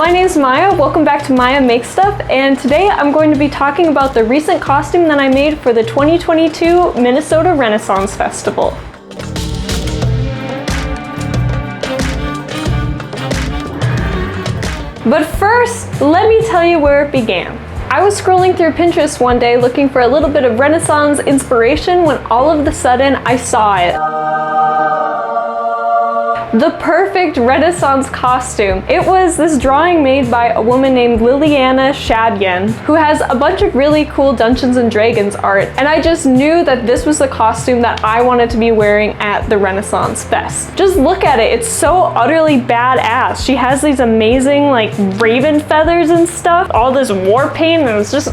My name's Maya, welcome back to Maya Makes Stuff, and today I'm going to be talking about the recent costume that I made for the 2022 Minnesota Renaissance Festival. But first, let me tell you where it began. I was scrolling through Pinterest one day looking for a little bit of Renaissance inspiration when all of a sudden I saw it. The perfect Renaissance costume. It was this drawing made by a woman named Liliana Shadyan, who has a bunch of really cool Dungeons and Dragons art, and I just knew that this was the costume that I wanted to be wearing at the Renaissance Fest. Just look at it, it's so utterly badass. She has these amazing like raven feathers and stuff, all this war paint, and it's just,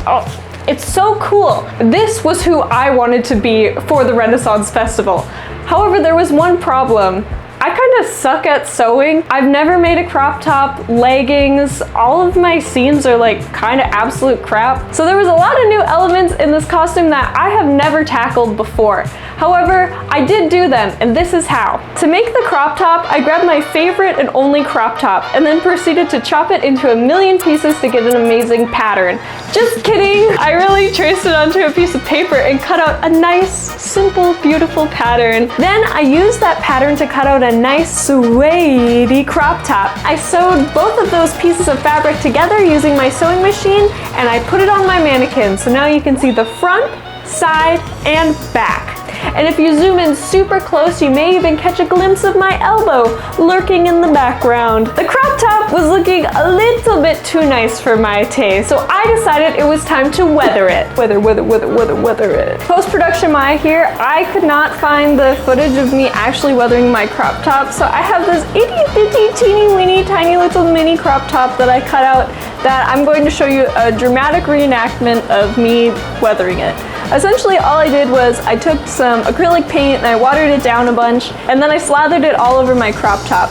it's so cool. This was who I wanted to be for the Renaissance Festival. However, there was one problem. I kind of suck at sewing. I've never made a crop top, leggings, all of my seams are like kind of absolute crap. So there was a lot of new elements in this costume that I have never tackled before. However, I did do them, and this is how. To make the crop top, I grabbed my favorite and only crop top, and then proceeded to chop it into a million pieces to get an amazing pattern. Just kidding! I really traced it onto a piece of paper and cut out a nice, simple, beautiful pattern. Then I used that pattern to cut out a nice, suede-y crop top. I sewed both of those pieces of fabric together using my sewing machine, and I put it on my mannequin, so now you can see the front, side, and back. And if you zoom in super close, you may even catch a glimpse of my elbow lurking in the background. The crop top was looking a little bit too nice for my taste, so I decided it was time to weather it. Weather it. Post-production Maya here, I could not find the footage of me actually weathering my crop top, so I have this itty-bitty, teeny-weeny, tiny little mini crop top that I cut out that I'm going to show you a dramatic reenactment of me weathering it. Essentially, all I did was I took some acrylic paint and I watered it down a bunch, and then I slathered it all over my crop top.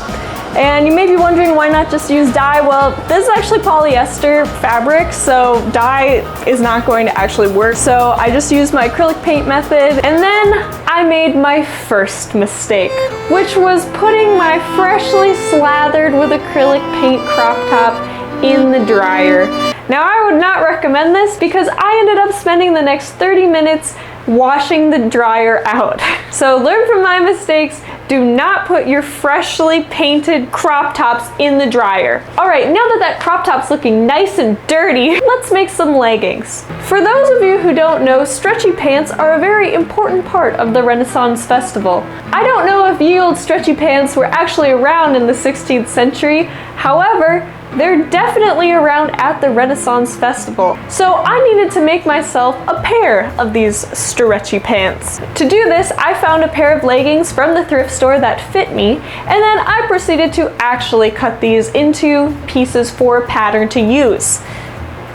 And you may be wondering why not just use dye. Well, this is actually polyester fabric, so dye is not going to actually work. So I just used my acrylic paint method, and then I made my first mistake, which was putting my freshly slathered with acrylic paint crop top in the dryer. Now, I would not recommend this because I ended up spending the next 30 minutes washing the dryer out. So learn from my mistakes. Do not put your freshly painted crop tops in the dryer. All right, now that crop top's looking nice and dirty, let's make some leggings. For those of you who don't know, stretchy pants are a very important part of the Renaissance Festival. I don't know if ye old stretchy pants were actually around in the 16th century. However, they're definitely around at the Renaissance Festival. So I needed to make myself a pair of these stretchy pants. To do this, I found a pair of leggings from the thrift store that fit me, and then I proceeded to actually cut these into pieces for a pattern to use.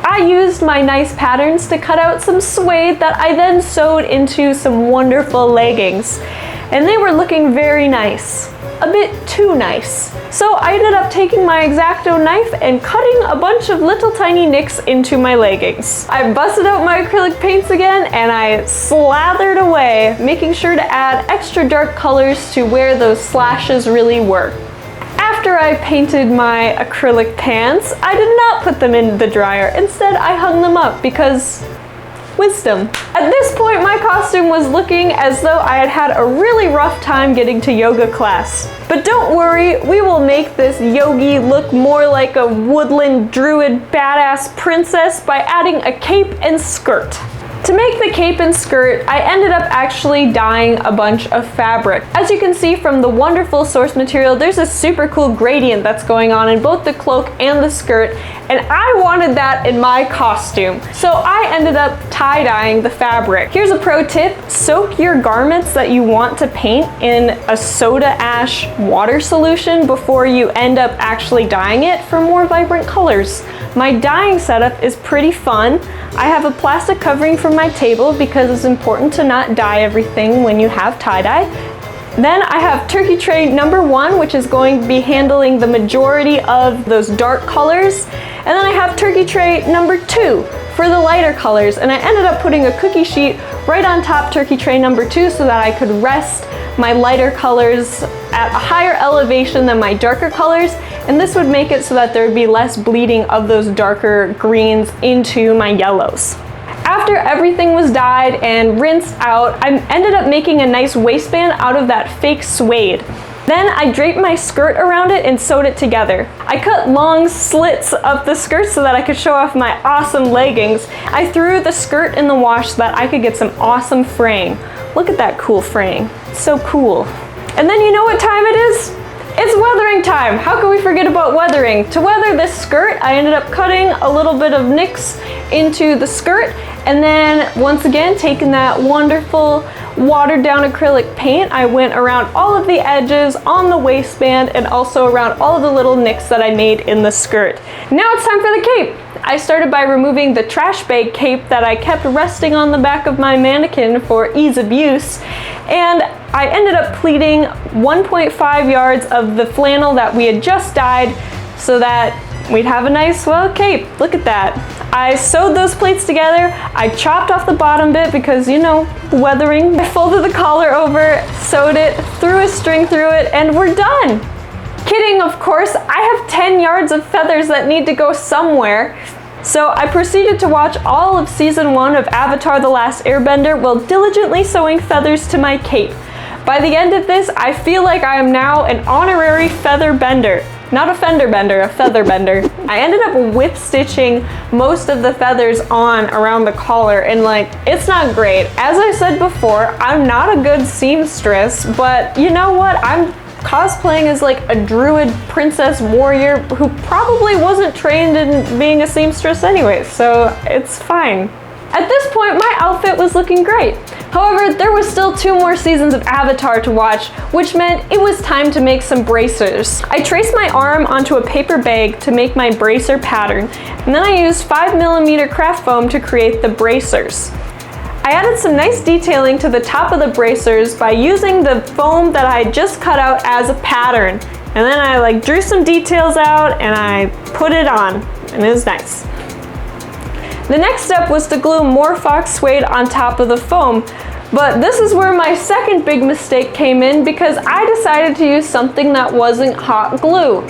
I used my nice patterns to cut out some suede that I then sewed into some wonderful leggings. And they were looking very nice. A bit too nice. So I ended up taking my X-Acto knife and cutting a bunch of little tiny nicks into my leggings. I busted out my acrylic paints again and I slathered away, making sure to add extra dark colors to where those slashes really were. After I painted my acrylic pants, I did not put them in the dryer. Instead, I hung them up because wisdom. At this point, my costume was looking as though I had had a really rough time getting to yoga class. But don't worry, we will make this yogi look more like a woodland druid badass princess by adding a cape and skirt. To make the cape and skirt, I ended up actually dyeing a bunch of fabric. As you can see from the wonderful source material, there's a super cool gradient that's going on in both the cloak and the skirt, and I wanted that in my costume. So I ended up tie-dyeing the fabric. Here's a pro tip: soak your garments that you want to paint in a soda ash water solution before you end up actually dyeing it for more vibrant colors. My dyeing setup is pretty fun. I have a plastic covering for my table because it's important to not dye everything when you have tie-dye. Then I have turkey tray number 1, which is going to be handling the majority of those dark colors. And then I have turkey tray number 2 for the lighter colors. And I ended up putting a cookie sheet right on top turkey tray number 2 so that I could rest my lighter colors at a higher elevation than my darker colors, and this would make it so that there would be less bleeding of those darker greens into my yellows. After everything was dyed and rinsed out, I ended up making a nice waistband out of that fake suede. Then I draped my skirt around it and sewed it together. I cut long slits up the skirt so that I could show off my awesome leggings. I threw the skirt in the wash so that I could get some awesome fraying. Look at that cool fraying. So cool. And then you know what time it is? It's weathering time! How can we forget about weathering? To weather this skirt, I ended up cutting a little bit of nicks into the skirt, and then once again taking that wonderful watered down acrylic paint, I went around all of the edges on the waistband and also around all of the little nicks that I made in the skirt. Now it's time for the cape! I started by removing the trash bag cape that I kept resting on the back of my mannequin for ease of use, and I ended up pleating 1.5 yards of the flannel that we had just dyed so that we'd have a nice, well, cape. Look at that. I sewed those pleats together. I chopped off the bottom bit because, you know, weathering. I folded the collar over, sewed it, threw a string through it, and we're done. Kidding, of course. I have 10 yards of feathers that need to go somewhere. So I proceeded to watch all of season 1 of Avatar: The Last Airbender while diligently sewing feathers to my cape. By the end of this, I feel like I am now an honorary feather bender. Not a fender bender, a feather bender. I ended up whip stitching most of the feathers on around the collar, and like, it's not great. As I said before, I'm not a good seamstress, but you know what? I'm cosplaying as like a druid princess warrior who probably wasn't trained in being a seamstress anyway, so it's fine. At this point, my outfit was looking great. However, there was still 2 more seasons of Avatar to watch, which meant it was time to make some bracers. I traced my arm onto a paper bag to make my bracer pattern, and then I used 5mm craft foam to create the bracers. I added some nice detailing to the top of the bracers by using the foam that I had just cut out as a pattern. And then I like drew some details out and I put it on, and it was nice. The next step was to glue Morphox suede on top of the foam, but this is where my second big mistake came in because I decided to use something that wasn't hot glue.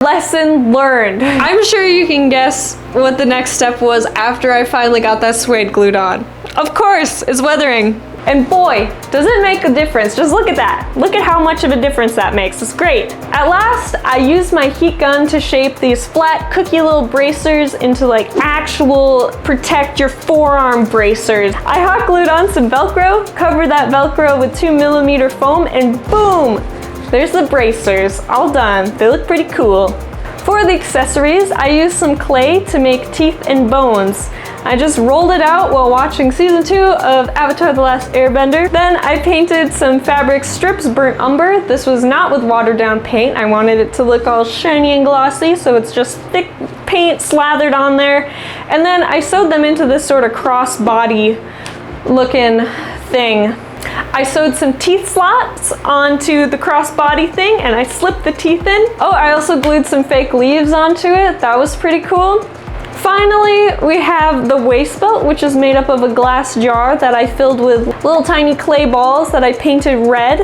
Lesson learned. I'm sure you can guess what the next step was after I finally got that suede glued on. Of course, it's weathering. And boy, does it make a difference. Just look at that. Look at how much of a difference that makes. It's great. At last, I used my heat gun to shape these flat cookie little bracers into like actual protect your forearm bracers. I hot glued on some Velcro, covered that Velcro with 2mm foam, and boom! There's the bracers, all done. They look pretty cool. For the accessories, I used some clay to make teeth and bones. I just rolled it out while watching season 2 of Avatar: The Last Airbender. Then I painted some fabric strips burnt umber. This was not with watered down paint. I wanted it to look all shiny and glossy, so it's just thick paint slathered on there. And then I sewed them into this sort of crossbody looking thing. I sewed some teeth slots onto the crossbody thing and I slipped the teeth in. Oh, I also glued some fake leaves onto it. That was pretty cool. Finally, we have the waist belt, which is made up of a glass jar that I filled with little tiny clay balls that I painted red,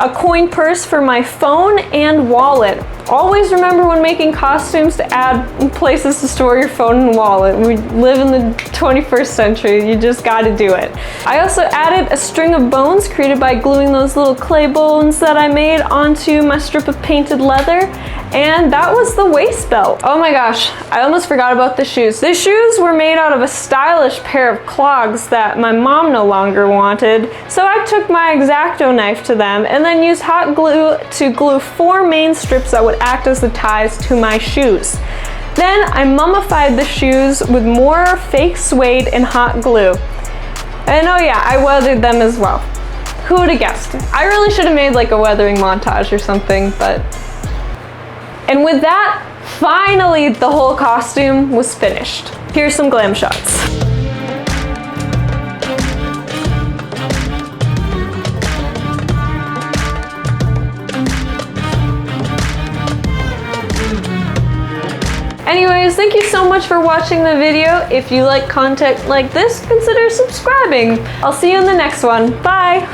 a coin purse for my phone, and wallet. Always remember when making costumes to add places to store your phone and wallet. We live in the 21st century, you just gotta do it. I also added a string of bones created by gluing those little clay bones that I made onto my strip of painted leather, and that was the waist belt. Oh my gosh, I almost forgot about the shoes. The shoes were made out of a stylish pair of clogs that my mom no longer wanted, so I took my X-Acto knife to them and then used hot glue to glue 4 main strips that would act as the ties to my shoes. Then I mummified the shoes with more fake suede and hot glue. And oh yeah, I weathered them as well. Who would have guessed? I really should have made like a weathering montage or something, but... And with that, finally the whole costume was finished. Here's some glam shots. Anyways, thank you so much for watching the video. If you like content like this, consider subscribing. I'll see you in the next one. Bye!